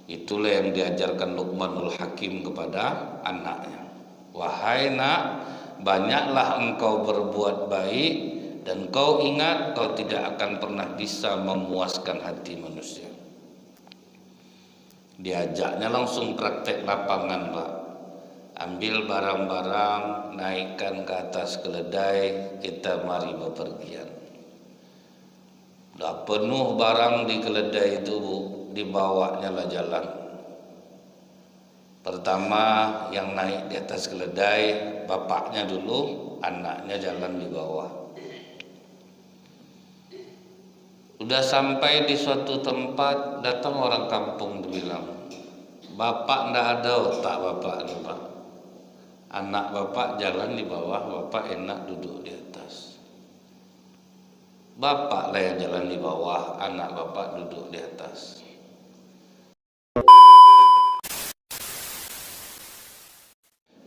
Itulah yang diajarkan Luqmanul Hakim kepada anaknya. Wahai nak, banyaklah engkau berbuat baik, dan kau ingat kau tidak akan pernah bisa memuaskan hati manusia. Diajaknya langsung praktek lapangan, Pak. Ambil barang-barang, naikkan ke atas keledai, kita mari bepergian. Dah penuh barang di keledai itu, Bu, dibawanya lah jalan. Pertama yang naik di atas keledai bapaknya dulu, anaknya jalan di bawah. Udah sampai di suatu tempat, datang orang kampung bilang, bapak ndak ada otak bapak nih, Pak. Anak bapak jalan di bawah, bapak enak duduk di atas. Bapak lah yang jalan di bawah, anak bapak duduk di atas.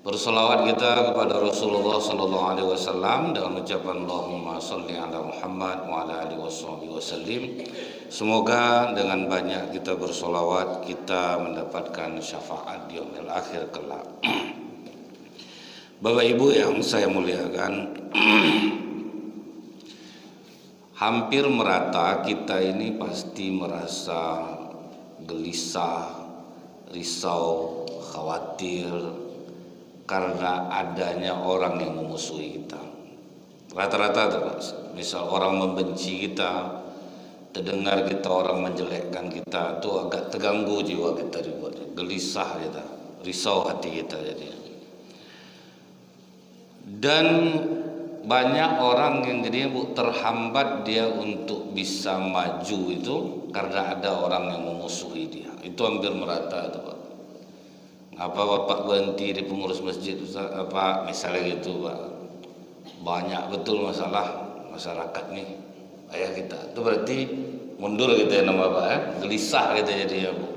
Bersolawat kita kepada Rasulullah sallallahu alaihi wasallam dengan ucapan Allahumma shalli ala Muhammad wa ala alihi wasallim. Semoga dengan banyak kita bersolawat kita mendapatkan syafaat di yaumil akhir kelak. Bapak Ibu yang saya muliakan, hampir merata kita ini pasti merasa gelisah, risau, khawatir karena adanya orang yang memusuhi kita. Rata-rata tuh, Pak. Misal orang membenci kita, terdengar kita orang menjelekkan kita, tuh agak terganggu jiwa kita, gelisah kita, risau hati kita jadi. Dan banyak orang yang jadinya, Bu, terhambat dia untuk bisa maju itu karena ada orang yang memusuhi dia. Itu hampir merata tuh, Pak. Apa bapak berhenti di pengurus masjid, apa misalnya gitu, Pak. Banyak betul masalah masyarakat nih, ayah kita. Itu berarti mundur gitu ya nama Bapak ya, gelisah gitu jadi ya, Bu.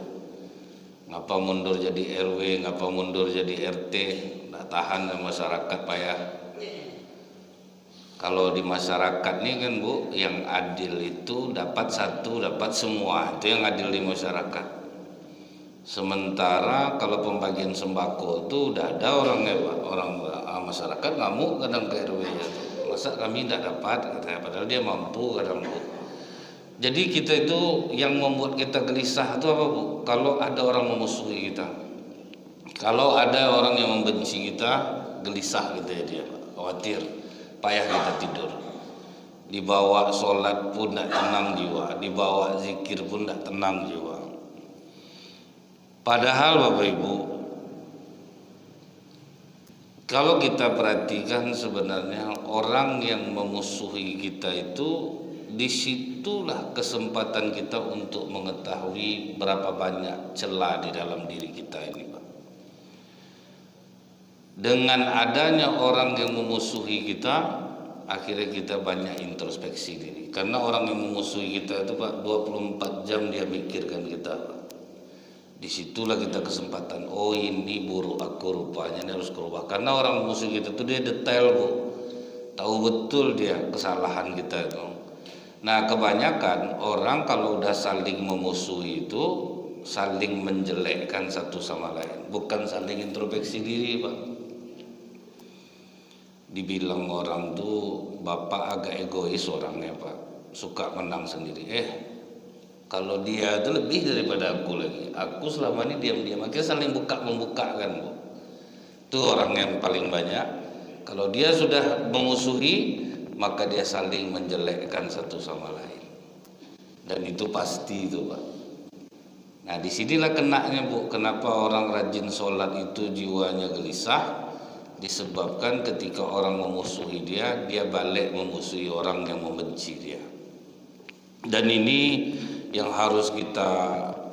Ngapa mundur jadi RW, ngapa mundur jadi RT, nggak tahan masyarakat payah. Kalau di masyarakat nih kan, Bu, yang adil itu dapat satu, dapat semua. Itu yang adil di masyarakat. Sementara kalau pembagian sembako itu udah ada orangnya, Pak. Orang masyarakat ngamuk kadang ke RW ya. Masa kami tidak dapat, katanya, padahal dia mampu kadang, Bu. Jadi kita itu yang membuat kita gelisah itu apa, Bu? Kalau ada orang memusuhi kita, kalau ada orang yang membenci kita, gelisah gitu ya dia, Pak. Khawatir, payah kita tidur. Dibawa sholat pun tidak tenang jiwa, dibawa zikir pun tidak tenang jiwa. Padahal Bapak Ibu, kalau kita perhatikan sebenarnya orang yang memusuhi kita itu, disitulah kesempatan kita untuk mengetahui berapa banyak celah di dalam diri kita ini, Pak. Dengan adanya orang yang memusuhi kita, akhirnya kita banyak introspeksi diri. Karena orang yang memusuhi kita itu, Pak, 24 jam dia mikirkan kita, Pak. Disitulah kita kesempatan, oh ini buruk aku rupanya, ini harus berubah. Karena orang musuh kita itu dia detail, Bu, tahu betul dia kesalahan kita itu. Nah kebanyakan orang kalau udah saling memusuhi itu saling menjelekkan satu sama lain, bukan saling introspeksi diri, Pak. Dibilang orang tuh bapak agak egois orangnya, Pak, suka menang sendiri. Kalau dia itu lebih daripada aku lagi. Aku selama ini diam-diam. Akhirnya saling buka-membuka kan, Bu. Itu orang yang paling banyak. Kalau dia sudah memusuhi, maka dia saling menjelekkan satu sama lain. Dan itu pasti itu, Pak. Nah disinilah kenaknya, Bu. Kenapa orang rajin sholat itu jiwanya gelisah? Disebabkan ketika orang memusuhi dia, dia balik memusuhi orang yang membenci dia. Dan ini yang harus kita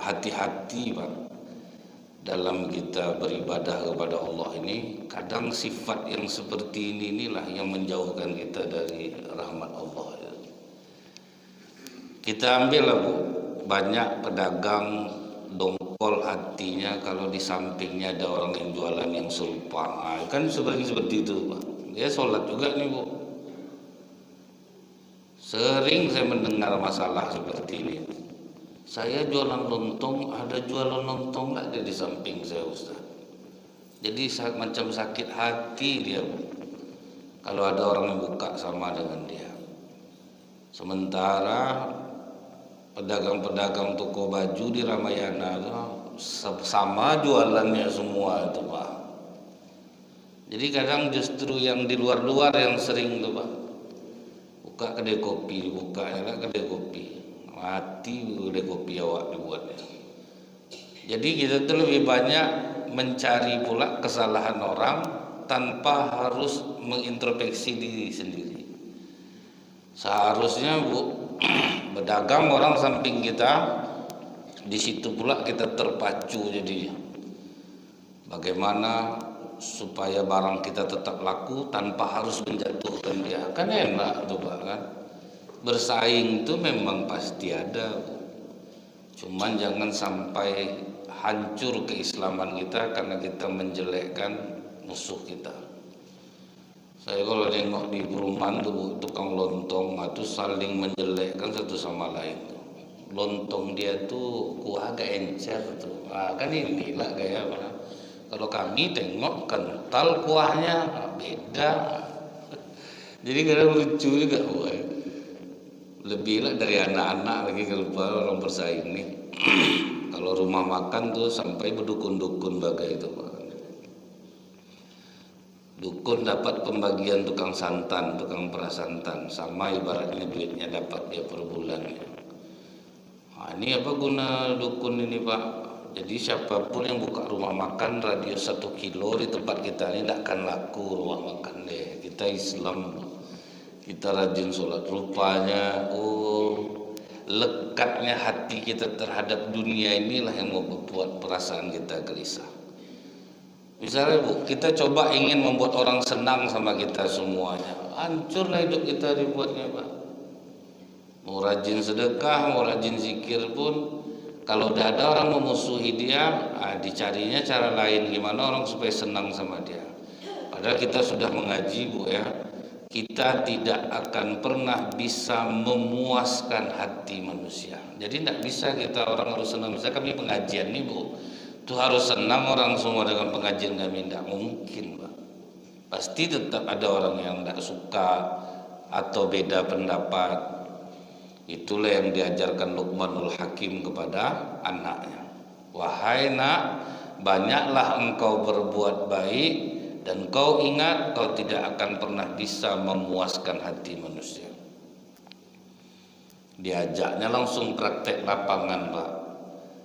hati-hati, Pak, dalam kita beribadah kepada Allah ini. Kadang sifat yang seperti inilah yang menjauhkan kita dari rahmat Allah. Kita ambillah, Bu, banyak pedagang dongkol hatinya kalau di sampingnya ada orang yang jualan yang serupa. Kan seperti itu, Pak. Dia sholat juga nih, Bu. Sering saya mendengar masalah seperti ini. Saya jualan lontong, ada jualan lontong nggak dia di samping saya Ustaz. Jadi macam sakit hati dia kalau ada orang yang buka sama dengan dia. Sementara pedagang-pedagang toko baju di Ramayana sama jualannya semua itu Pak. Jadi kadang justru yang di luar-luar yang sering tuh Pak, buka kedai kopi, buka ya kedai kopi, mati kedai kopi awak dibuatnya. Jadi kita tuh lebih banyak mencari pula kesalahan orang tanpa harus mengintrospeksi diri sendiri. Seharusnya Bu, berdagang orang samping kita, di situ pula kita terpacu jadi bagaimana supaya barang kita tetap laku tanpa harus menjatuhkan dia. Kan enak tuh Pak kan. Bersaing itu memang pasti ada Bu. Cuman jangan sampai hancur keislaman kita karena kita menjelekkan musuh kita. Saya kalau nengok di perumahan tuh tukang lontong itu saling menjelekkan satu sama lain tuh. Lontong dia tuh kuah agak encer tuh. Kan inilah gaya apa. Kalau kami tengok kental kuahnya beda. Jadi kadang lucu juga buat. Lebih lah dari anak-anak lagi kalau orang bersaing nih. Kalau rumah makan tuh sampai berdukun-dukun bagai itu Pak. Dukun dapat pembagian tukang santan, tukang prasantan, sama ibaratnya duitnya dapat dia per bulannya. Nah, ini apa guna dukun ini Pak? Jadi siapapun yang buka rumah makan radius 1 kilo di tempat kita ini tidak akan laku rumah makan deh. Kita Islam, kita rajin sholat rupanya. Lekatnya hati kita terhadap dunia inilah yang membuat perasaan kita gelisah. Misalnya Bu, kita coba ingin membuat orang senang sama kita semuanya, hancurlah hidup kita dibuatnya Pak. Mau rajin sedekah, mau rajin zikir pun, kalau udah ada orang memusuhi dia, dicarinya cara lain gimana orang supaya senang sama dia. Padahal kita sudah mengaji Bu ya, kita tidak akan pernah bisa memuaskan hati manusia. Jadi tidak bisa kita orang harus senang. Misalnya kami pengajian nih Bu, itu harus senang orang semua dengan pengajian kami, tidak mungkin Pak. Pasti tetap ada orang yang tidak suka atau beda pendapat. Itulah yang diajarkan Luqmanul Hakim kepada anaknya. Wahai nak, banyaklah engkau berbuat baik dan kau ingat kau tidak akan pernah bisa memuaskan hati manusia. Diajaknya langsung praktek lapangan Pak.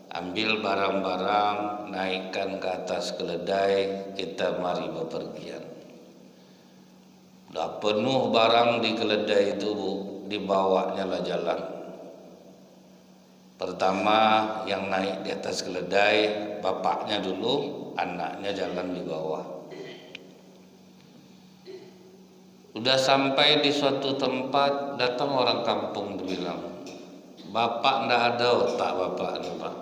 Ambil barang-barang, naikkan ke atas keledai, kita mari bepergian. Udah penuh barang di keledai itu Bu, dibawanya lah jalan. Pertama yang naik di atas keledai, bapaknya dulu, anaknya jalan di bawah. Udah sampai di suatu tempat, datang orang kampung bilang, bapak ndak ada otak bapak nih Pak.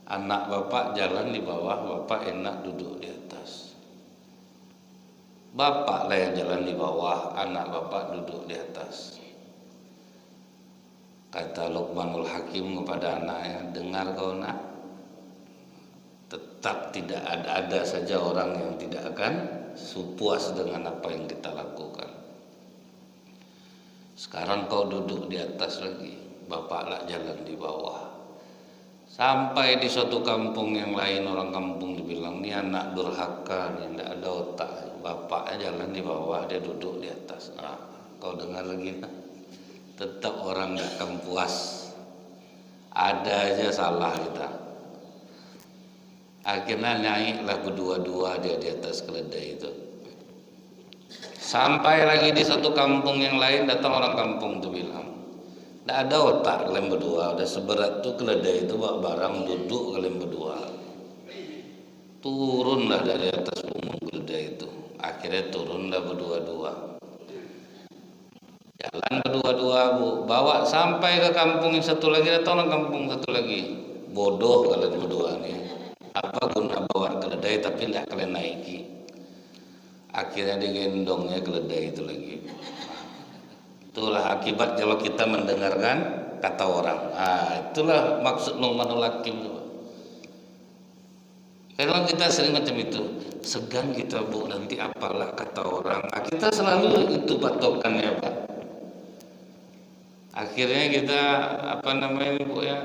Anak bapak jalan di bawah, bapak enak duduk di atas. Bapak lah yang jalan di bawah, anak bapak duduk di atas. Kata Luqmanul Hakim kepada anaknya, dengar kau nak, tetap tidak ada saja orang yang tidak akan puas dengan apa yang kita lakukan. Sekarang kau duduk di atas lagi, bapak lah jalan di bawah. Sampai di suatu kampung yang lain, orang kampung dibilang, ini anak durhaka, ini tidak ada otak. Bapaknya jalan di bawah, dia duduk di atas. Kau dengar lagi, tetap orang tidak akan puas. Ada aja salah kita. Akhirnya naiklah berdua-dua dia di atas keledai itu. Sampai lagi di satu kampung yang lain, datang orang kampung itu bilang, tidak ada otak kalian berdua, udah seberat tuh keledai itu bawa barang, duduk kalian berdua. Turunlah dari atas punggung keledai itu. Akhirnya turunlah berdua-dua. Jalan berdua-dua Bu, bawa sampai ke kampung yang satu lagi, datang orang kampung satu lagi. Bodoh kalian berdua nih. Apa guna bawa keledai tapi tidak kalian naiki? Akhirnya digendongnya keledai itu lagi. Itulah akibat kalau kita mendengarkan kata orang. Itulah maksud Luqmanul Hakim itu. Kalau kita sering macam itu, segan kita Bu, nanti apalah kata orang. Kita selalu itu patokannya Pak. Akhirnya kita Bu ya,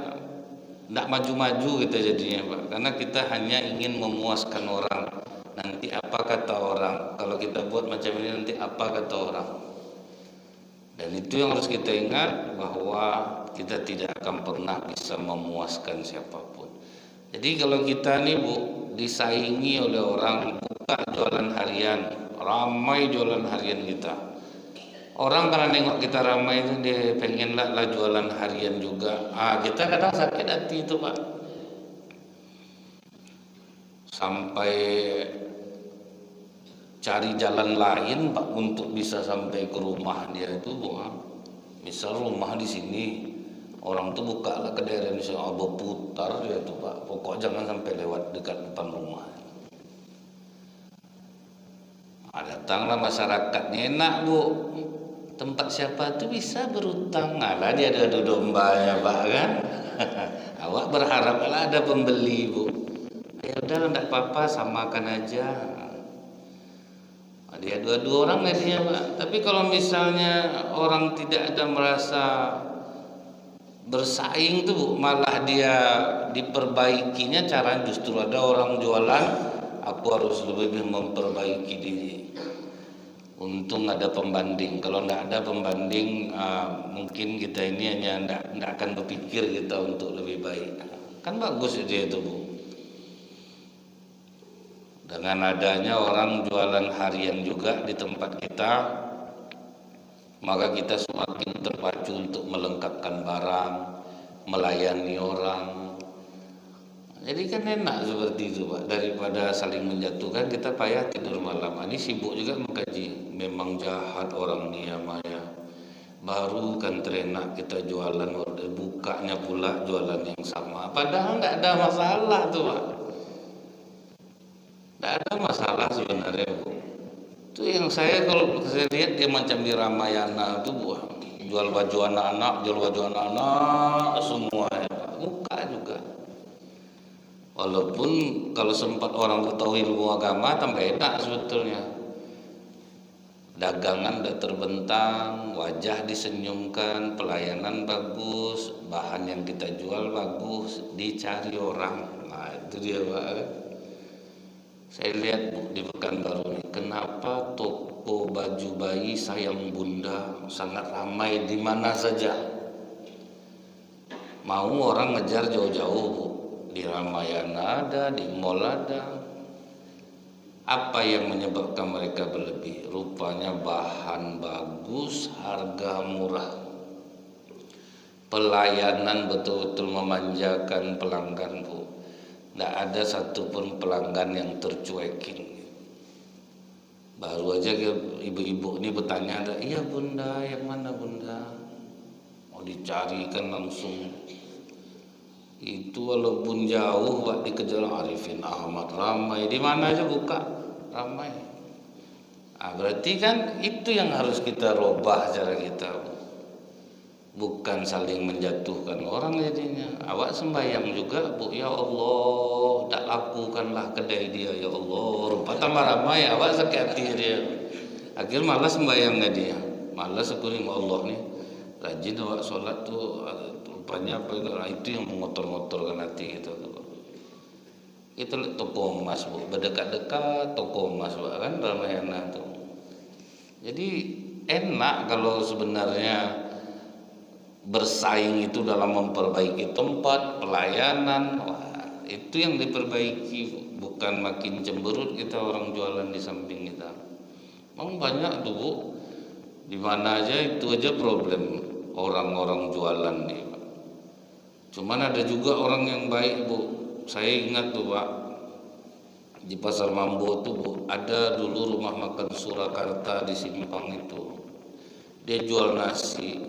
tidak maju-maju kita jadinya Pak, karena kita hanya ingin memuaskan orang. Nanti apa kata orang, kalau kita buat macam ini nanti apa kata orang. Dan itu yang harus kita ingat, bahwa kita tidak akan pernah bisa memuaskan siapapun. Jadi kalau kita nih Bu disaingi oleh orang, buka jualan harian, ramai jualan harian kita. Orang karena nengok kita ramai itu dia pengen lah jualan harian juga. Kita kadang sakit hati itu Pak. Sampai cari jalan lain Pak untuk bisa sampai ke rumah dia itu Bu. Misal rumah di sini, orang tuh buka lah kedai di sini, berputar dia tuh Pak. Pokok jangan sampai lewat dekat depan rumah. Datanglah masyarakatnya, enak Bu. Tempat siapa tuh bisa berutang, lah dia ada domba ya Pak kan. Awak berharap lah ada pembeli Bu. Ya udah enggak apa-apa, samakan aja. Dia dua-dua orang dia Pak. Tapi kalau misalnya orang tidak ada merasa bersaing tuh Bu, malah dia diperbaikinya cara justru ada orang jualan, aku harus lebih memperbaiki diri. Untung ada pembanding. Kalau tidak ada pembanding, mungkin kita ini hanya tidak akan berpikir kita untuk lebih baik. Kan bagus dia itu Bu. Dengan adanya orang jualan harian juga di tempat kita, maka kita semakin terpacu untuk melengkapkan barang, melayani orang. Jadi kan enak seperti itu Pak, daripada saling menjatuhkan kita payah tidur malam. Ini sibuk juga mengkaji. Memang jahat orang dia Maya. Baru kan terenak kita jualan, bukanya pula jualan yang sama. Padahal tidak ada masalah tuh Pak. Tidak ada masalah sebenarnya Bu. Itu yang kalau saya lihat dia macam di Ramayana itu Bu. Jual baju anak-anak, semuanya Pak. Muka juga. Walaupun kalau sempat orang ketahui ilmu agama tambah enak sebetulnya. Dagangan udah terbentang, wajah disenyumkan, pelayanan bagus, bahan yang kita jual bagus, dicari orang. Itu dia Pak. Saya lihat Bu di Pekanbaru ini, kenapa toko baju bayi Sayang Bunda sangat ramai di mana saja. Mau orang ngejar jauh-jauh Bu. Di Ramayana ada, di mall ada. Apa yang menyebabkan mereka berlebih? Rupanya bahan bagus, harga murah. Pelayanan betul-betul memanjakan pelanggan Bu. Tidak ada satupun pelanggan yang tercuekin. Baru aja ibu-ibu ini bertanya, iya Bunda, yang mana Bunda? Mau dicarikan langsung. Itu walaupun jauh Pak dikejar Arifin Ahmad ramai, di mana aja buka ramai. Berarti kan itu yang harus kita robah cara kita, bukan saling menjatuhkan orang jadinya. Awak sembahyang juga Bu, ya Allah, tak lakukanlah kedai dia ya Allah. Rupa tambah ramai, awak sakit hati dia. Akhir malas sembahyangnya dia, malas syukurin Allah nih. Rajin awak sholat tuh. Rupanya itu yang mengotor-ngotorkan hati kita tuh. Itu toko emas Bu, berdekat-dekat toko emas Pak kan Ramayana tuh. Jadi enak kalau sebenarnya bersaing itu dalam memperbaiki tempat pelayanan. Itu yang diperbaiki, bukan makin cemberut kita orang jualan di samping kita. Memang banyak tuh Bu, di mana aja itu aja problem orang-orang jualan nih. Cuman ada juga orang yang baik Bu. Saya ingat tuh Pak, di Pasar Mambo tuh Bu, ada dulu rumah makan Surakarta di Simpang itu. Dia jual nasi,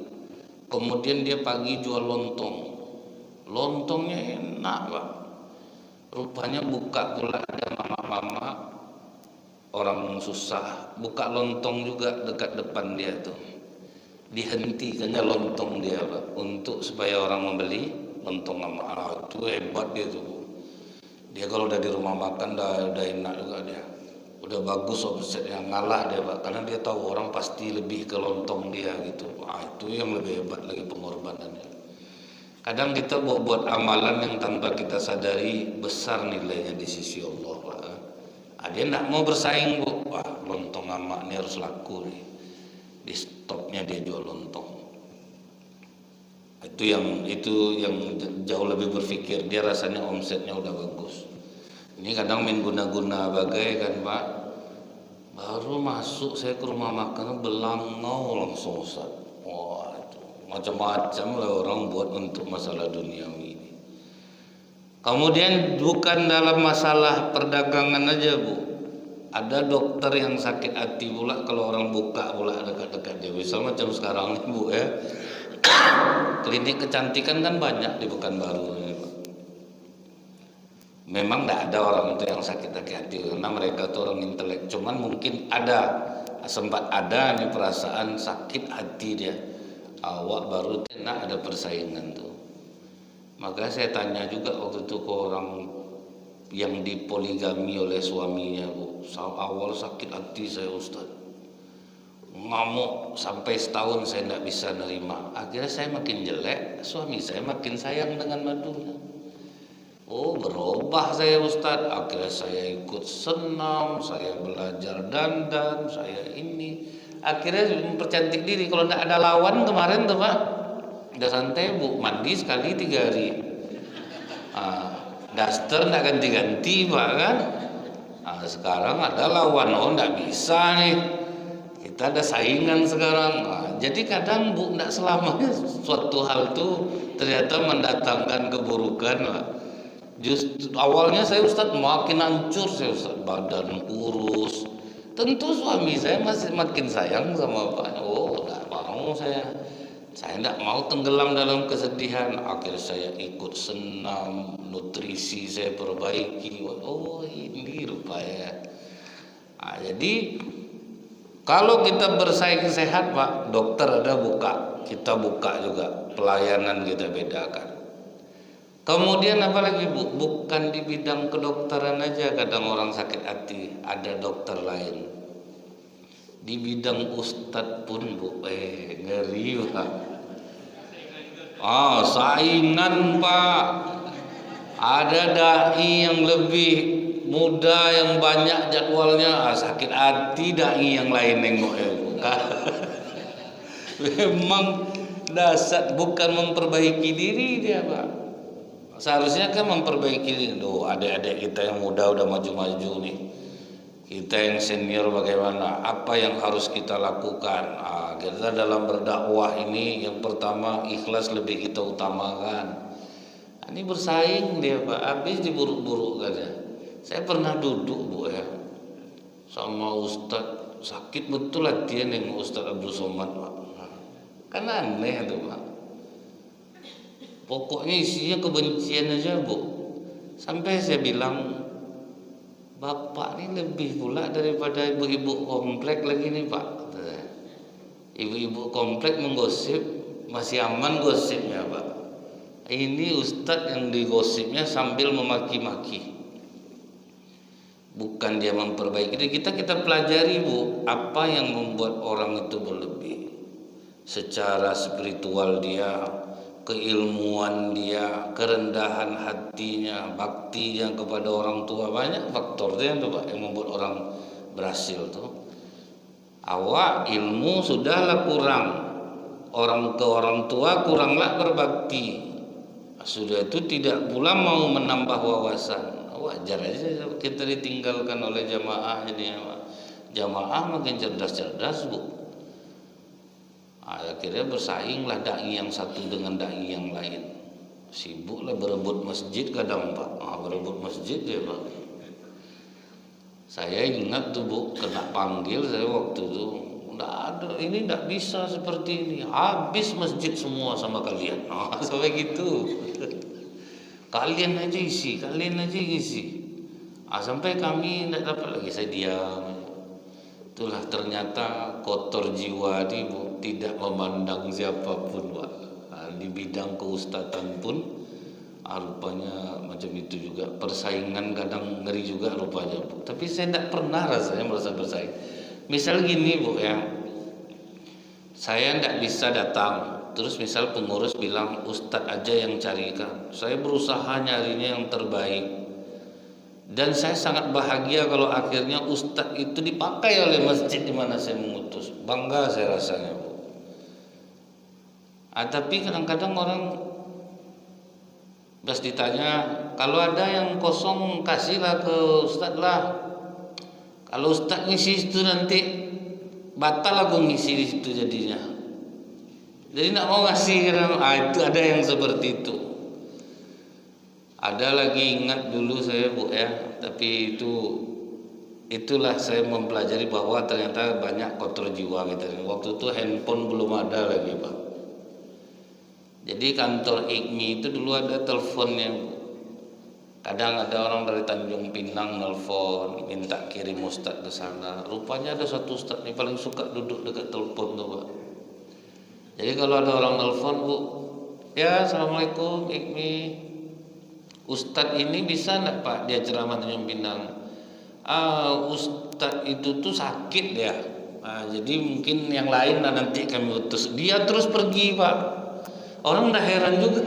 kemudian dia pagi jual lontong. Lontongnya enak Pak. Rupanya buka pula ada mama-mama orang susah, buka lontong juga dekat depan dia tuh. dihentikannya lontong dia Pak, untuk supaya orang membeli lontong sama. Itu hebat dia tuh. Dia kalau udah di rumah makan udah enak juga dia. Udah bagus omsetnya, ngalah dia Pak, karena dia tahu orang pasti lebih ke lontong dia gitu. Itu yang lebih hebat lagi pengorbanannya. Kadang kita buat amalan yang tanpa kita sadari besar nilainya di sisi Allah Pak. Dia enggak mau bersaing Bu. Wah, lontong amak ini harus laku nih. Di stopnya dia jual lontong. Itu yang jauh lebih berpikir, dia rasanya omsetnya udah bagus. Ini kadang main guna-guna bagai kan Pak. Baru masuk saya ke rumah makan belangau langsung Ustaz. Wah, itu macam-macam lah orang buat untuk masalah duniawi ini. Kemudian bukan dalam masalah perdagangan aja Bu. Ada dokter yang sakit hati pula kalau orang buka pula dekat-dekat dia. Misal macam sekarang nih Bu ya. Klinik kecantikan kan banyak di Pekanbaru ini Pak. Memang tidak ada orang itu yang sakit hati karena mereka tuh orang intelek. Cuman mungkin sempat ada nih perasaan sakit hati dia. Awak baru kena ada persaingan tuh. Maka saya tanya juga waktu itu ke orang yang dipoligami oleh suaminya Bu. Awal sakit hati saya Ustaz, ngamuk sampai setahun saya tidak bisa nerima. Akhirnya saya makin jelek, suami saya makin sayang dengan madunya. Oh, berubah saya Ustaz. Akhirnya saya ikut senam, saya belajar dandan, saya ini. Akhirnya mempercantik diri. Kalau tidak ada lawan kemarin tuh Pak, udah santai Bu, mandi sekali 3 hari. Daster tidak ganti-ganti Pak kan. Sekarang ada lawan, oh tidak bisa nih. Kita ada saingan sekarang. Jadi kadang Bu, tidak selamanya suatu hal itu ternyata mendatangkan keburukan Pak. Justru awalnya saya Ustaz makin hancur, saya Ustaz badan kurus. Tentu suami saya masih makin sayang sama Pak. Oh, tidak mau saya tidak mau tenggelam dalam kesedihan. Akhirnya saya ikut senam, nutrisi saya perbaiki. Oh, ini rupanya. Jadi kalau kita bersaing sehat Pak, dokter ada buka, kita buka juga, pelayanan kita bedakan. Kemudian apalagi Bu, bukan di bidang kedokteran aja kadang orang sakit hati, ada dokter lain. Di bidang ustadz pun Bu, ngeri Pak. Saingan Pak. Ada dai yang lebih muda, yang banyak jadwalnya, sakit hati dai yang lain nengok Bu. Memang dasar bukan memperbaiki diri dia Pak. Seharusnya kan memperbaiki diri. Adik-adik kita yang muda udah maju-maju nih. Kita yang senior bagaimana? Apa yang harus kita lakukan? Kita dalam berdakwah ini yang pertama ikhlas lebih kita utamakan. Ini bersaing dia Pak, habis diburuk-burukkan ya. Saya pernah duduk Bu ya sama Ustadz, sakit betul latihan yang Ustadz Abdul Somad Pak. Kan aneh tuh Pak. Pokoknya isinya kebencian aja Bu. Sampai saya bilang, Bapak ini lebih pula daripada ibu-ibu komplek lagi nih Pak. Ibu-ibu komplek menggosip masih aman gosipnya Pak. Ini Ustadz yang digosipnya sambil memaki-maki. Bukan dia memperbaiki diri. Kita pelajari Bu, apa yang membuat orang itu berlebih. Secara spiritual dia, keilmuan dia, kerendahan hatinya, baktinya kepada orang tua, banyak faktor dia tuh Pak yang membuat orang berhasil tuh. Awak ilmu sudahlah kurang, orang ke orang tua kuranglah berbakti. Sudah itu tidak pula mau menambah wawasan. Wajar aja kita ditinggalkan oleh jamaah jadinya Pak. Jamaah makin cerdas-cerdas Bu. Akhirnya bersainglah dai yang satu dengan dai yang lain. Sibuklah berebut masjid kadang Pak. Berebut masjid dia Pak. Saya ingat tuh Bu, kena panggil saya waktu itu. Ini tidak bisa seperti ini. Habis masjid semua sama kalian. Sampai gitu. Kalian aja isi. Sampai kami tidak dapat lagi, saya diam. Itulah ternyata kotor jiwa ini Bu, tidak memandang siapapun Pak. Nah, di bidang keustatan pun rupanya macam itu juga. Persaingan kadang ngeri juga rupanya Bu. Tapi saya tidak pernah rasanya merasa bersaing. Misal gini Bu ya, saya tidak bisa datang. Terus misal pengurus bilang Ustadz aja yang carikan. Saya berusaha nyarinya yang terbaik. Dan saya sangat bahagia kalau akhirnya Ustadz itu dipakai oleh masjid di mana saya mengutus. Bangga saya rasanya Bu. Tapi kadang-kadang orang pas ditanya, kalau ada yang kosong kasihlah ke Ustadz lah. Kalau Ustadz ngisi itu nanti batal aku ngisi di situ jadinya. Jadi nak mau ngasih itu ada yang seperti itu. Ada lagi ingat dulu saya Bu ya, tapi itulah saya mempelajari bahwa ternyata banyak kotor jiwa gitu. Waktu itu handphone belum ada lagi Pak. Jadi kantor IKMI itu dulu ada teleponnya Bu. Kadang ada orang dari Tanjung Pinang nelfon minta kirim ustadz ke sana. Rupanya ada satu ustadz yang paling suka duduk dekat telepon tuh Pak. Jadi kalau ada orang nelfon Bu, ya assalamualaikum IKMI, ustadz ini bisa enggak Pak dia ceramah Tanjung Pinang? Ustadz itu tuh sakit ya. Jadi mungkin yang lain nanti kami utus. Dia terus pergi Pak. Orang udah heran juga.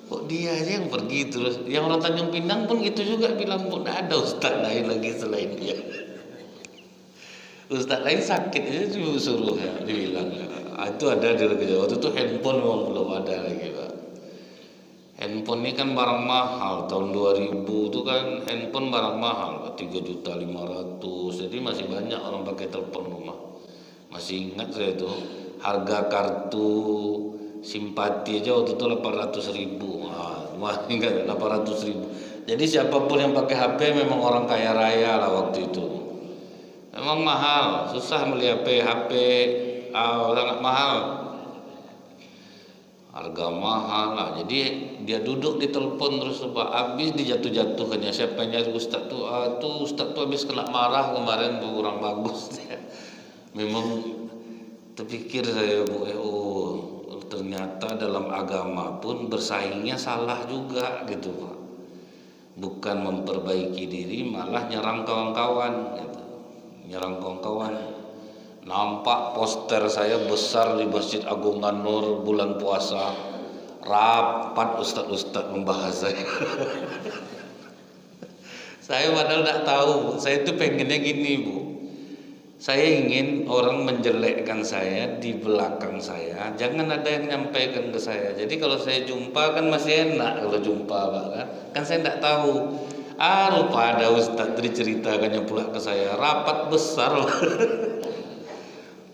Kok dia aja yang pergi terus? Yang orang Tanjung Pinang pun gitu juga bilang, "Bu, enggak ada ustadz lain lagi selain dia." Ustadz lain sakit aja suruh ya, dibilang. Itu ada di Raja. Waktu itu handphone memang belum ada lagi Pak. Handphone ini kan barang mahal. Tahun 2000 itu kan handphone barang mahal, 3.500.000. Jadi masih banyak orang pakai telepon rumah. Masih ingat saya itu harga kartu simpati aja waktu itu 800.000. Masih ingat 800.000. Jadi siapapun yang pakai HP memang orang kaya raya lah waktu itu. Memang mahal, susah beli HP, sangat mahal. Harga mahal lah. Jadi dia duduk di telepon terus Pak, habis dijatuh-jatuhkannya. Siapa yang nyari Ustadz tuh? Tuh Ustadz tuh habis kena marah kemarin tuh, kurang bagus. Memang terpikir saya Bu, ternyata dalam agama pun bersaingnya salah juga gitu Pak. Bukan memperbaiki diri, malah nyerang kawan-kawan gitu. Nyerang kawan-kawan. Nampak poster saya besar di Masjid Agung An-Nur bulan puasa, rapat ustadz-ustadz membahas saya. Saya padahal tidak tahu, saya itu pengennya gini Bu. Saya ingin orang menjelekkan saya di belakang saya, jangan ada yang nyampaikan ke saya. Jadi kalau saya jumpa kan masih enak kalau jumpa Pak kan. Kan saya tidak tahu. Lupa ada ustadz diceritakannya pula ke saya, rapat besar.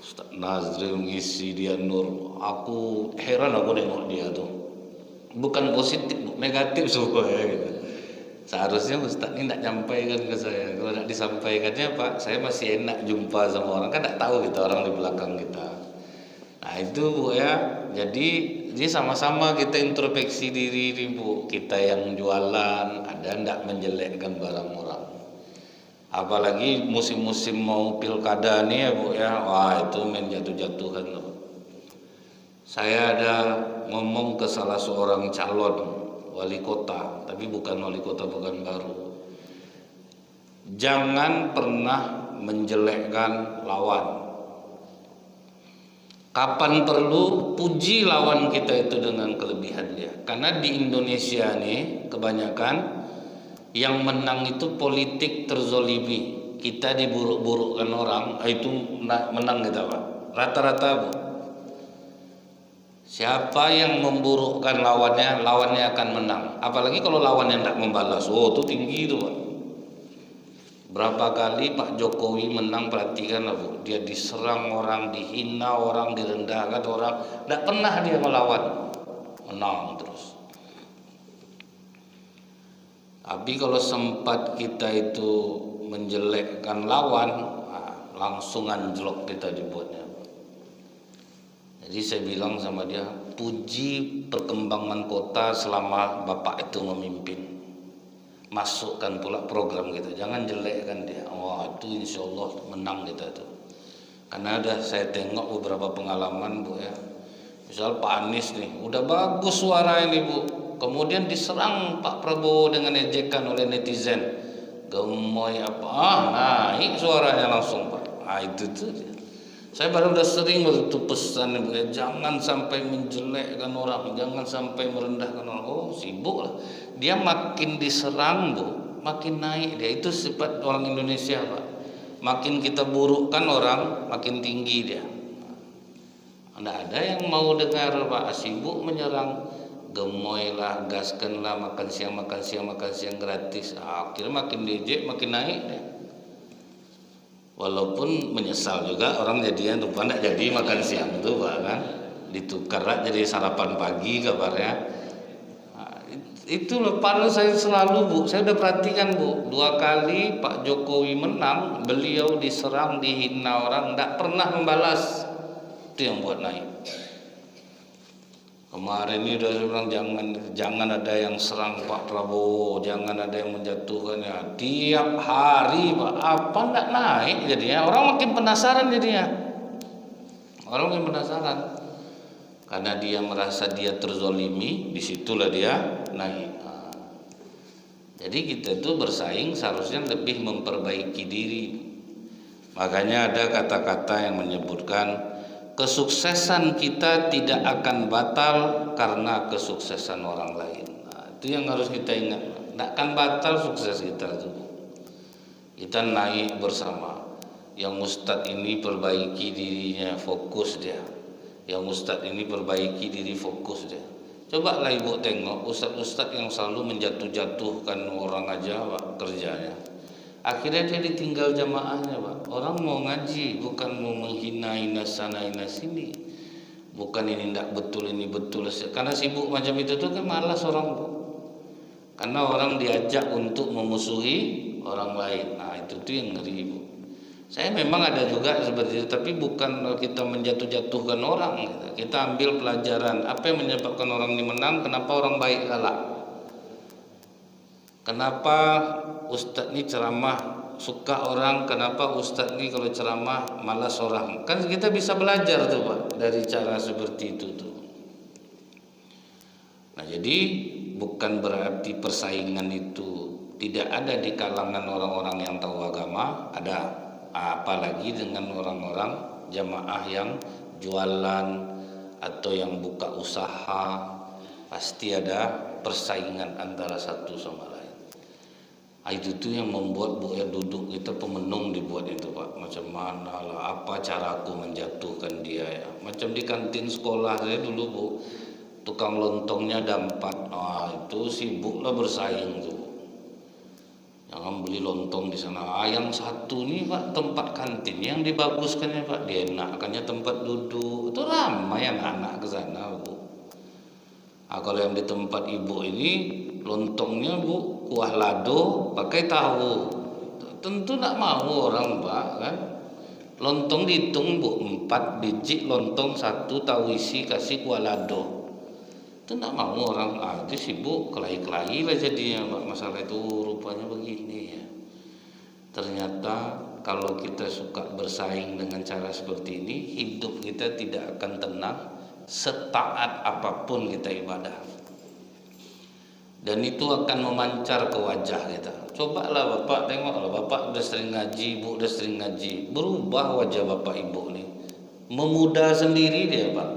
Ustadz Nazril ngisi dia Nur, aku heran aku nengok dia tuh, bukan positif, negatif semua ya gitu. Seharusnya Ustadz ini tidak nyampaikan ke saya. Kalau tidak disampaikannya Pak, saya masih enak jumpa sama orang, kan tidak tahu kita orang di belakang kita. Nah itu Bu ya, jadi sama-sama kita introspeksi diri Bu. Kita yang jualan, ada tidak menjelekkan barang orang. Apalagi musim-musim mau pilkada nih ya Bu ya, wah itu main jatuh-jatuhan loh. Saya ada ngomong ke salah seorang calon wali kota, tapi bukan wali kota Pekanbaru. Jangan pernah menjelekkan lawan. Kapan perlu puji lawan kita itu dengan kelebihan dia. Karena di Indonesia nih kebanyakan yang menang itu politik terzolimi. Kita diburuk-burukkan orang, itu menang kita Pak. Rata-rata Bu. Siapa yang memburukkan lawannya, lawannya akan menang. Apalagi kalau lawannya tidak membalas. Itu tinggi itu Pak. Berapa kali Pak Jokowi menang, perhatikan lah Bu. Dia diserang orang, dihina orang, direndahkan orang. Tidak pernah dia melawan. Menang terus. Tapi kalau sempat kita itu menjelekkan lawan, langsung anjlok kita dibuatnya. Jadi saya bilang sama dia, puji perkembangan kota selama Bapak itu memimpin. masukkan pula program kita, jangan jelekkan dia. Wah itu insya Allah menang kita tuh. Karena ada saya tengok beberapa pengalaman Bu ya. Misal Pak Anies nih, udah bagus suara ini Bu, kemudian diserang Pak Prabowo dengan ejekan oleh netizen, gemoy apa, naik suaranya langsung Pak. Itu tuh. Saya baru udah sering bertutur pesan Bu ya, jangan sampai menjelekkan orang, jangan sampai merendahkan orang. Oh sibuk lah, dia makin diserang Bu, makin naik dia. Itu sifat orang Indonesia Pak. Makin kita burukkan orang, makin tinggi dia. Tidak ada yang mau dengar Pak, sibuk menyerang, gemoy lah, gaskan lah, makan siang gratis. Akhirnya makin diejek, makin naik deh. Walaupun menyesal juga orang jadinya lupa tidak jadi makan siang itu Pak kan, ditukar lah jadi sarapan pagi kabarnya. Itu padahal saya selalu Bu, saya udah perhatikan Bu, 2 kali Pak Jokowi menang, beliau diserang, dihina orang, tidak pernah membalas. Itu yang buat naik. Kemarin ini udah bilang jangan ada yang serang Pak Prabowo, jangan ada yang menjatuhkannya. Tiap hari Pak, apa enggak naik jadinya? Orang makin penasaran jadinya. Orang makin penasaran. Karena dia merasa dia terzolimi, disitulah dia naik. Jadi kita tuh bersaing seharusnya lebih memperbaiki diri. Makanya ada kata-kata yang menyebutkan kesuksesan kita tidak akan batal karena kesuksesan orang lain. Itu yang harus kita ingat. Tidak akan batal sukses kita tuh. Kita naik bersama. Yang ustadz ini perbaiki dirinya, fokus dia. Yang ustadz ini perbaiki diri, fokus dia. Coba lah ibu tengok ustadz-ustadz yang selalu menjatuh-jatuhkan orang aja Pak kerjanya. Akhirnya dia ditinggal jamaahnya Pak. Orang mau ngaji, bukan mau menghina-hina sana hina sini. Bukan ini tidak betul, ini betul. Karena sibuk macam itu tuh kan malas orang Bu. Karena orang diajak untuk memusuhi orang lain. Nah itu tuh yang ngeri Bu. Saya memang ada juga seperti itu, tapi bukan kita menjatuh-jatuhkan orang. Kita ambil pelajaran apa yang menyebabkan orang ini menang, kenapa orang baik kalah. Kenapa ustadz ini ceramah suka orang, kenapa ustadz ini kalau ceramah malas orang. Kan kita bisa belajar tuh Pak dari cara seperti itu tuh. Nah jadi bukan berarti persaingan itu tidak ada di kalangan orang-orang yang tahu agama, ada. Apalagi dengan orang-orang jamaah yang jualan atau yang buka usaha, pasti ada persaingan antara satu sama lain. Itu tuh yang membuat Bu ya duduk kita pemenung dibuat itu Pak. Macam mana lah, apa cara aku menjatuhkan dia ya. Macam di kantin sekolah saya dulu Bu, tukang lontongnya ada 4. Itu sibuklah bersaing tuh. Jangan beli lontong di sana. Yang satu nih Pak tempat kantin yang dibaguskan ya Pak, dienakkannya tempat duduk. Itu ramai anak-anak ke sana Bu. Kalau yang di tempat ibu ini lontongnya Bu kuah lado pakai tahu. Tentu tak mau orang Pak kan. Lontong dihitung Bu, 4 biji lontong, 1 tahu isi kasih kuah lado. Itu tidak mau orang, itu sibuk kelahi-kelahi lah jadinya Pak. Masalah itu rupanya begini ya. Ternyata kalau kita suka bersaing dengan cara seperti ini, hidup kita tidak akan tenang setaat apapun kita ibadah. Dan itu akan memancar ke wajah kita. Cobalah Bapak, tengoklah Bapak udah sering ngaji, Ibu udah sering ngaji, berubah wajah Bapak Ibu nih, memuda sendiri dia Pak.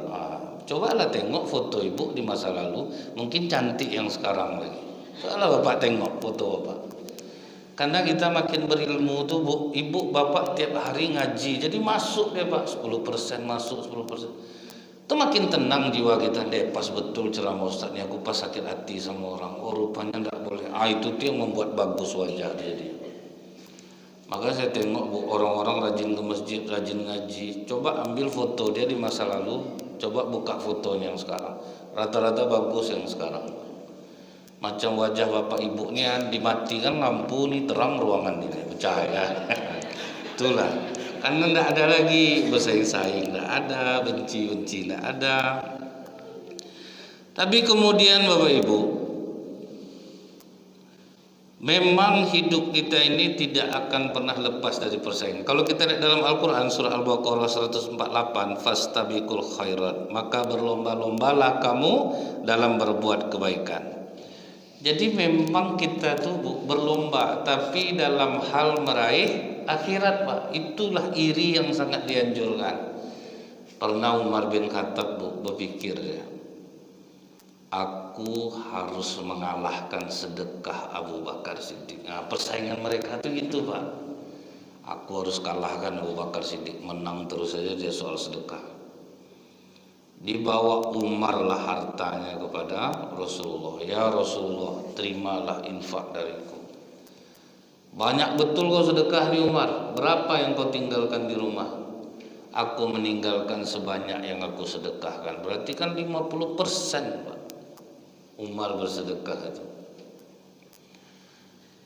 Cobalah tengok foto Ibu di masa lalu, mungkin cantik yang sekarang lagi. Cobalah Bapak tengok foto Bapak. Karena kita makin berilmu tuh Bu, Ibu Bapak tiap hari ngaji, jadi masuk deh Pak, 10% masuk 10%. Itu makin tenang jiwa kita deh, pas betul ceramah ustadznya, aku pas sakit hati sama orang. Oh rupanya enggak boleh. Itu dia yang membuat bagus wajah dia. Maka saya tengok Bu, orang-orang rajin ke masjid, rajin ngaji. Coba ambil foto dia di masa lalu, coba buka fotonya yang sekarang. Rata-rata bagus yang sekarang. Macam wajah Bapak Ibu ini dimatikan lampu nih, terang ruangan ini, bercahaya. Itulah. Karena tidak ada lagi bersaing-saing, tidak ada benci-benci, tidak ada. Tapi kemudian Bapak Ibu, Memang hidup kita ini tidak akan pernah lepas dari persaingan. Kalau kita lihat dalam Al-Quran surah Al-Baqarah 148, fastabiqul khairat, maka berlomba-lombalah kamu dalam berbuat kebaikan. Jadi memang kita tuh berlomba, tapi dalam hal meraih akhirat, Pak. Itulah iri yang sangat dianjurkan. Pernah Umar bin Khattab berpikir, ya, aku harus mengalahkan sedekah Abu Bakar Siddiq. Nah, persaingan mereka tuh itu, Pak. Aku harus kalahkan Abu Bakar Siddiq, menang terus saja dia soal sedekah. Dibawa Umar lah hartanya kepada Rasulullah. Ya Rasulullah, terimalah infak dariku. Banyak betul kau sedekah di Umar. Berapa yang kau tinggalkan di rumah? Aku meninggalkan sebanyak yang aku sedekahkan. Berarti kan 50%, Pak. Umar bersedekah itu.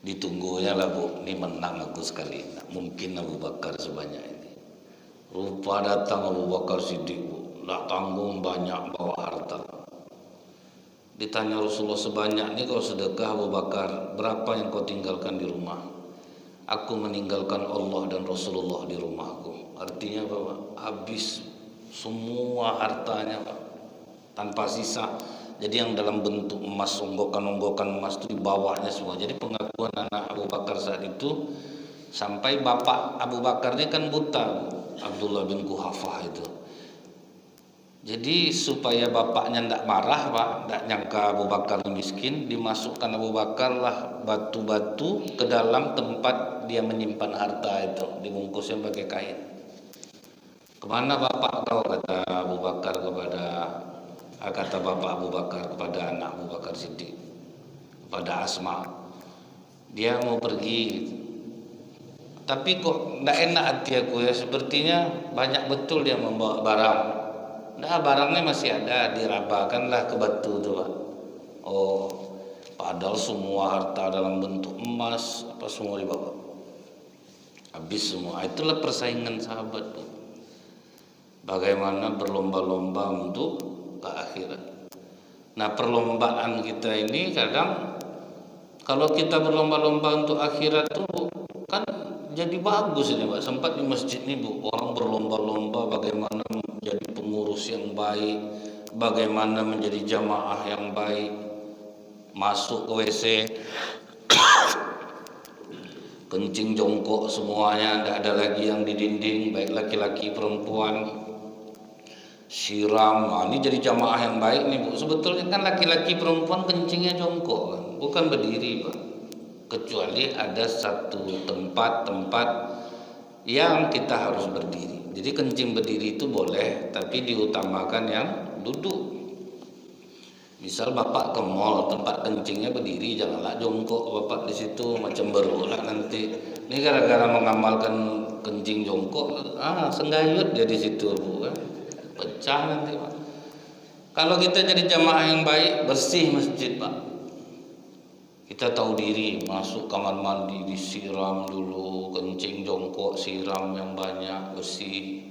Ditunggunya lah, Bu, ini menang aku sekali. Nah, mungkin Abu Bakar sebanyak ini. Rupa datang Abu Bakar Siddiq, Bu. Tidak tanggung banyak bawa harta. Ditanya Rasulullah, sebanyak ini kau sedekah Abu Bakar, berapa yang kau tinggalkan di rumah? Aku meninggalkan Allah dan Rasulullah di rumahku. Artinya bahwa habis semua hartanya, Pak, tanpa sisa. Jadi yang dalam bentuk emas, onggokan-onggokan emas itu di bawahnya semua. Jadi pengakuan anak Abu Bakar saat itu, sampai bapak Abu Bakar ini kan buta, Abdullah bin Quhafah itu. Jadi supaya bapaknya tidak marah, Pak, tidak nyangka Abu Bakar miskin, dimasukkan Abu Bakar lah batu-batu ke dalam tempat dia menyimpan harta itu, dibungkusnya pakai kain. Kemana bapak kau, kata Abu Bakar kata bapak Abu Bakar kepada anak Abu Bakar Siddiq, kepada Asma, dia mau pergi, tapi kok tidak enak hati aku, ya, sepertinya banyak betul dia membawa barang. Nah, barangnya masih ada, dirabakanlah ke batu itu, Pak. Oh, padahal semua harta dalam bentuk emas apa semua dibawa, habis semua. Itulah persaingan sahabat, Pak. Bagaimana berlomba-lomba untuk ke akhirat. Nah, perlombaan kita ini kadang, kalau kita berlomba-lomba untuk akhirat tuh kan jadi bagus ini, Pak. Sempat di masjid ini, Bu, orang berlomba-lomba bagaimana menjadi pengurus yang baik, bagaimana menjadi jamaah yang baik, masuk ke WC kencing jongkok semuanya, tidak ada lagi yang di dinding, baik laki-laki perempuan, siram. Nah, ini jadi jamaah yang baik nih, Bu. Sebetulnya kan laki-laki perempuan kencingnya jongkok, kan? Bukan berdiri, Pak. Kecuali ada satu tempat yang kita harus berdiri. Jadi kencing berdiri itu boleh, tapi diutamakan yang duduk. Misal bapak ke mall, tempat kencingnya berdiri, janganlah jongkok bapak di situ, macam berulah nanti. Ini gara-gara mengamalkan kencing jongkok, senggayut dia di situ, Bu, kan? Pecah nanti, Pak. Kalau kita jadi jamaah yang baik, bersih masjid, Pak. Kita tahu diri, masuk kamar mandi disiram dulu, kencing jongkok siram yang banyak, bersih.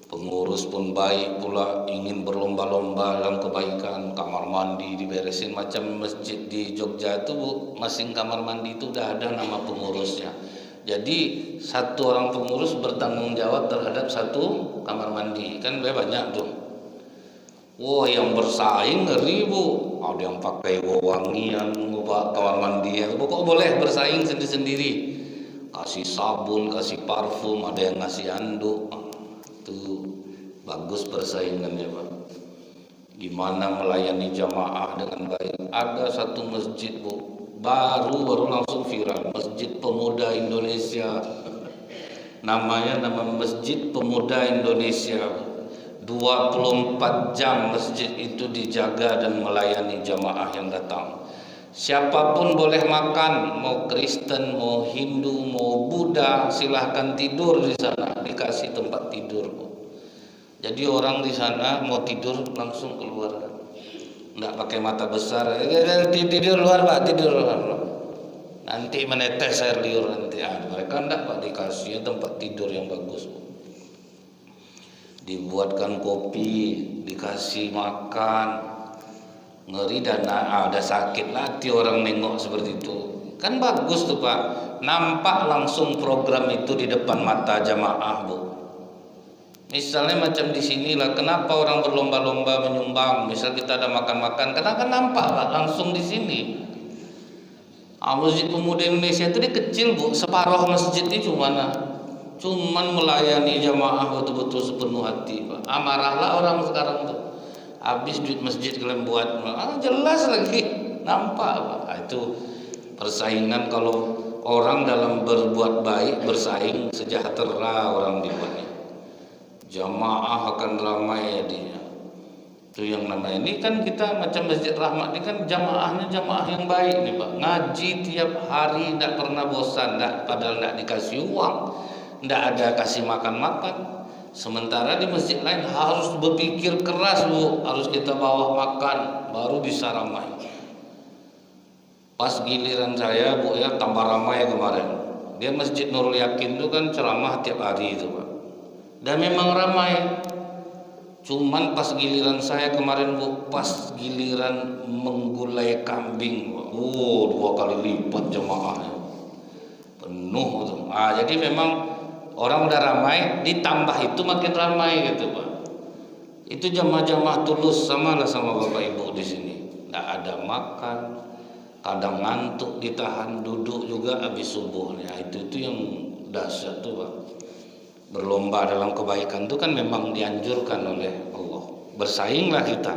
Pengurus pun baik pula, ingin berlomba-lomba dalam kebaikan, kamar mandi diberesin. Macam masjid di Jogja itu, Bu, masing kamar mandi itu udah ada nama pengurusnya. Jadi satu orang pengurus bertanggung jawab terhadap satu kamar mandi, kan banyak tuh. Wah, yang bersaing ngeri, Bu. Ada yang pakai wewangian, Pak, kamar mandi. Pokok boleh bersaing sendiri-sendiri. Kasih sabun, kasih parfum, ada yang ngasih handuk. Itu bagus persaingannya, Pak. Gimana melayani jamaah dengan baik. Ada satu masjid, Bu, baru langsung viral, Masjid Pemuda Indonesia. Namanya nama Masjid Pemuda Indonesia. 24 jam masjid itu dijaga dan melayani jamaah yang datang. Siapapun boleh makan, mau Kristen, mau Hindu, mau Buddha, silahkan tidur di sana, dikasih tempat tidur. Jadi orang di sana mau tidur langsung keluar, nggak pakai mata besar, tidur luar, Pak, tidur luar. Nanti menetes air liur nanti. Mereka enggak, Pak, dikasih tempat tidur yang bagus. Dibuatkan kopi, dikasih makan. Ngeri dan ada sakit hati orang nengok seperti itu. Kan bagus tuh Pak, nampak langsung program itu di depan mata jamaah Bu. Misalnya macam di sinilah, kenapa orang berlomba-lomba menyumbang? Misal kita ada makan-makan, karena kan nampak Pak langsung di sini. Masjid Pemuda Indonesia itu dia kecil Bu, separuh masjid itu cuman melayani jamaah betul-betul sepenuh hati Pak. Marahlah orang sekarang tuh, habis duit masjid kalian buat, jelas lagi nampak Pak. Itu persaingan. Kalau orang dalam berbuat baik bersaing, sejahtera orang dibuatnya, jamaah akan ramai jadinya. Itu yang namanya, ini kan kita macam Masjid Rahmat ini kan jamaahnya jamaah yang baik nih Pak, ngaji tiap hari tidak pernah bosan, padahal tidak dikasih uang, tidak ada kasih makan-makan. Sementara di masjid lain harus berpikir keras Bu, harus kita bawa makan baru bisa ramai. Pas giliran saya Bu ya, tambah ramai kemarin. Dia Masjid Nurul Yakin itu kan ceramah tiap hari itu Pak, dan memang ramai. Cuman pas giliran saya kemarin Bu, pas giliran menggulai kambing, 2 kali lipat jemaahnya, penuh tuh. Jadi memang orang udah ramai, ditambah itu makin ramai gitu Pak. Itu jamaah-jamaah tulus, sama Bapak Ibu di sini. Nggak ada makan, kadang ngantuk, ditahan duduk juga habis subuhnya. Itu yang dahsyat tuh Pak. Berlomba dalam kebaikan itu kan memang dianjurkan oleh Allah. Bersainglah kita.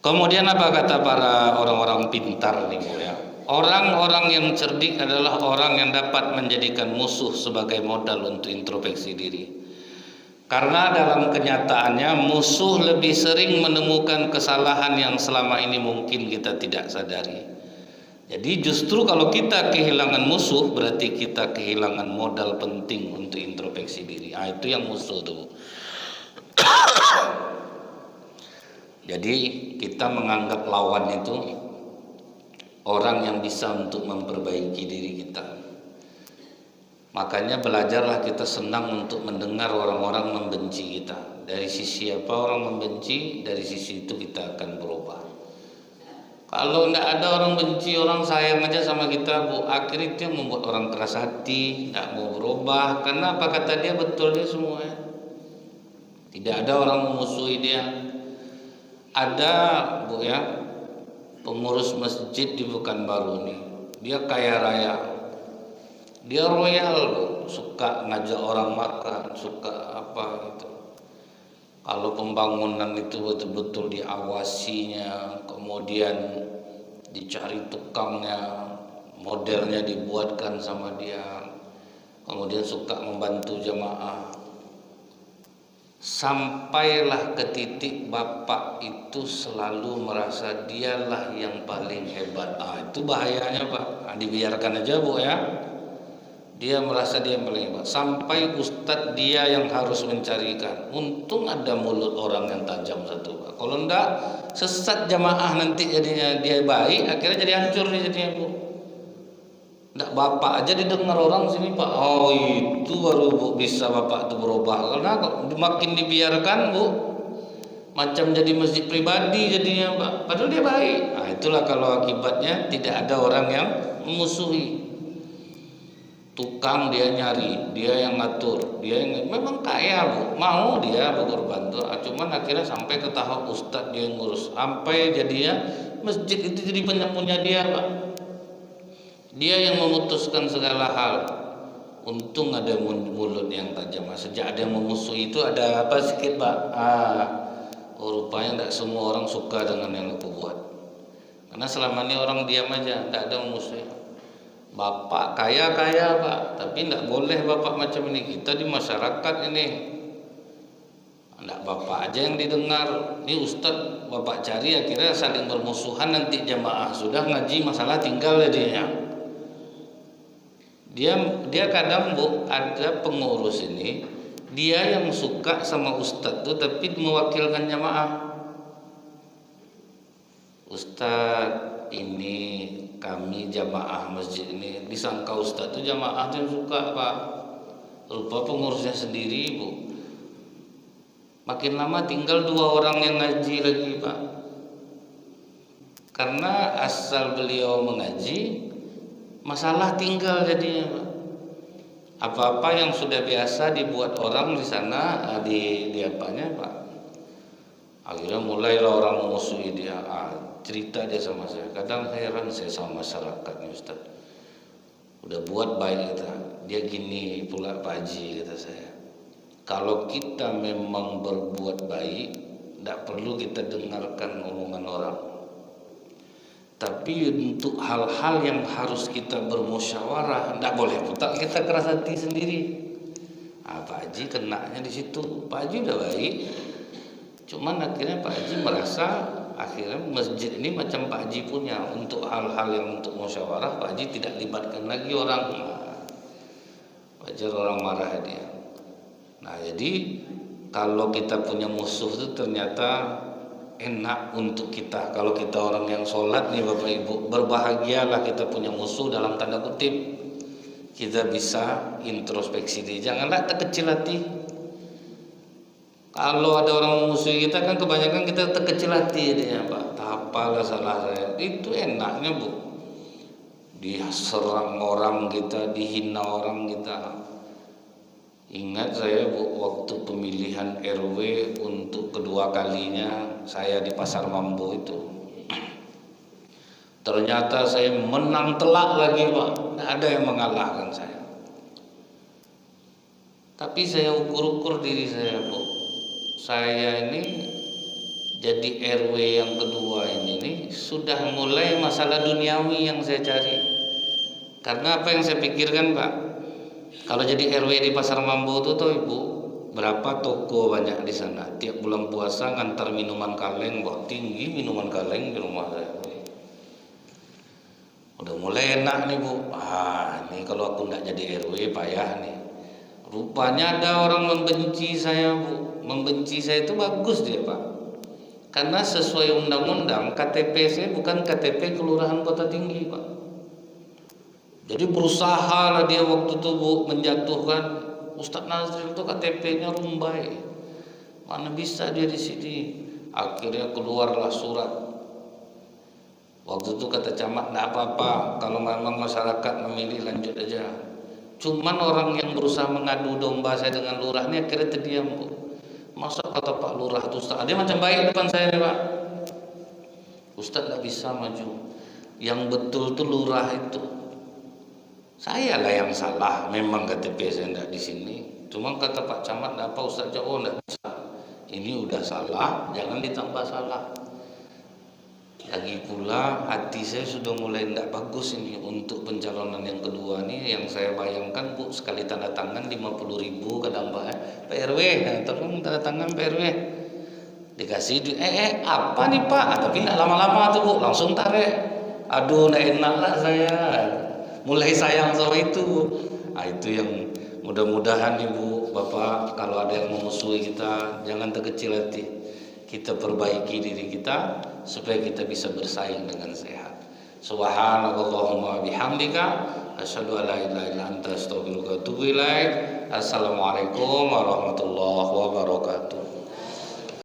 Kemudian apa kata para orang-orang pintar nih Bu ya? Orang-orang yang cerdik adalah orang yang dapat menjadikan musuh sebagai modal untuk introspeksi diri. Karena dalam kenyataannya musuh lebih sering menemukan kesalahan yang selama ini mungkin kita tidak sadari. Jadi justru kalau kita kehilangan musuh, berarti kita kehilangan modal penting untuk introspeksi diri. Itu yang musuh tuh. Jadi kita menganggap lawan itu orang yang bisa untuk memperbaiki diri kita. Makanya belajarlah kita senang untuk mendengar orang-orang membenci kita. Dari sisi apa orang membenci, dari sisi itu kita akan berubah. Kalau tidak ada orang benci, orang sayang aja sama kita Bu, akhirnya itu yang membuat orang keras hati, tidak mau berubah. Karena apa kata dia, betul dia semua ya. Tidak ada orang memusuhi dia. Ada Bu ya, pengurus masjid di Pekanbaru nih, dia kaya raya, dia royal Bu, suka ngajak orang makan, suka apa gitu. Kalau pembangunan itu betul-betul diawasinya, kemudian dicari tukangnya, modelnya dibuatkan sama dia, kemudian suka membantu jamaah. Sampailah ke titik bapak itu selalu merasa dialah yang paling hebat. Itu bahayanya Pak. Dibiarkan aja Bu ya. Dia merasa dia yang paling hebat. Sampai ustadz dia yang harus mencarikan. Untung ada mulut orang yang tajam satu Pak. Kalau enggak sesat jamaah nanti jadinya. Dia baik akhirnya jadi hancur nih jadinya Bu. Enggak, bapak aja didengar orang sini Pak. Itu baru Bu bisa bapak itu berubah. Karena makin dibiarkan Bu, macam jadi masjid pribadi jadinya Pak. Padahal dia baik. Itulah kalau akibatnya tidak ada orang yang memusuhi. Tukang dia nyari, dia yang ngatur, dia yang memang kaya Bu, mau dia berkorban tuh. Cuman akhirnya sampai ke tahap ustadz dia yang ngurus, sampai jadinya masjid itu jadi punya dia Pak. Dia yang memutuskan segala hal. Untung ada mulut yang tajam. Sejak ada yang memusuhi itu ada apa sedikit Pak. Rupanya tidak semua orang suka dengan yang aku buat. Karena selama ini orang diam aja, tidak ada memusuhi. Bapak kaya Pak, tapi tidak boleh bapak macam ini. Kita di masyarakat ini, tidak bapak aja yang didengar. Ini ustadz bapak cari, akhirnya saling bermusuhan. Nanti jamaah sudah ngaji masalah tinggal jadinya. Dia kadang Bu, ada pengurus ini, dia yang suka sama ustadz tuh, tapi mewakilkan jamaah. Ustadz ini kami jamaah masjid ini, disangka ustadz itu jamaah yang suka Pak. Rupa pengurusnya sendiri Bu. Makin lama tinggal 2 orang yang ngaji lagi Pak. Karena asal beliau mengaji, masalah tinggal jadinya Pak. Apa-apa yang sudah biasa dibuat orang di sana, di apanya Pak, akhirnya mulailah orang memusuhi dia. Cerita dia sama saya, kadang heran saya sama masyarakat nih Ustaz. Udah buat baik kita, dia gini pula Pak Haji, kata saya. Kalau kita memang berbuat baik, tidak perlu kita dengarkan omongan orang. Tapi untuk hal-hal yang harus kita bermusyawarah, tidak boleh putar kita keras hati sendiri. Pak Haji kenanya di situ. Pak Haji udah baik, cuman akhirnya Pak Haji merasa akhirnya masjid ini macam Pak Haji punya. Untuk hal-hal yang untuk musyawarah, Pak Haji tidak libatkan lagi orang. Wajar orang marah dia. Nah jadi kalau kita punya musuh itu ternyata enak untuk kita. Kalau kita orang yang sholat nih Bapak Ibu, berbahagialah kita punya musuh dalam tanda kutip. Kita bisa introspeksi diri, janganlah terkecil hati. Kalau ada orang memusuhi kita kan kebanyakan kita terkecil hati dia Pak. Apalah salah saya, itu enaknya Bu. Diserang orang kita, dihina orang kita. Ingat saya Bu, waktu pemilihan RW untuk kedua kalinya saya di Pasar Mambo itu, ternyata saya menang telak lagi Pak. Tidak ada yang mengalahkan saya. Tapi saya ukur-ukur diri saya Bu, saya ini jadi RW yang kedua ini sudah mulai masalah duniawi yang saya cari. Karena apa yang saya pikirkan Pak, kalau jadi RW di Pasar Mambo itu tuh Ibu, berapa toko banyak di sana. Tiap bulan puasa ngantar minuman kaleng, wah tinggi minuman kaleng di rumah saya. Udah mulai enak nih Bu. Ini kalau aku nggak jadi RW payah nih. Rupanya ada orang membenci saya Bu. Membenci saya itu bagus dia Pak. Karena sesuai undang-undang KTP saya bukan KTP Kelurahan Kota Tinggi Pak. Jadi berusaha lah dia waktu itu Bu menjatuhkan Ustadz Nazril itu KTP-nya Rumbai. Mana bisa dia di sini. Akhirnya keluarlah surat. Waktu itu kata camat, tidak apa-apa, kalau memang masyarakat memilih lanjut aja. Cuman orang yang berusaha mengadu domba saya dengan lurah ini akhirnya terdiam Bu. Masa kata Pak Lurah itu Ustaz, dia macam baik depan saya nih Pak. Ustaz tidak bisa maju. Yang betul tuh lurah itu. Saya lah yang salah, memang KTP saya tidak di sini. Cuma kata Pak Camat, tidak apa Ustaz, oh tidak bisa. Ini udah salah, jangan ditambah salah. Lagi pula hati saya sudah mulai tidak bagus ini untuk pencalonan yang kedua nih. Yang saya bayangkan Bu, sekali tanda tangan 50.000 kadang Pak PRW, tolong tanda tangan PRW. Dikasih duit, apa nih Pak? Tapi tidak lama-lama tuh Bu, langsung tarik. Aduh, tidak enak lah saya. Mulai sayang sama itu. Itu yang mudah-mudahan Ibu Bapak, kalau ada yang memusuhi kita, jangan terkecil hati. Kita perbaiki diri kita supaya kita bisa bersaing dengan sehat. Subhanallahumma bihamdika asyhadu an la ilaha illa anta astaghfiruka wa atubu ilaik. Assalamualaikum warahmatullahi wabarakatuh.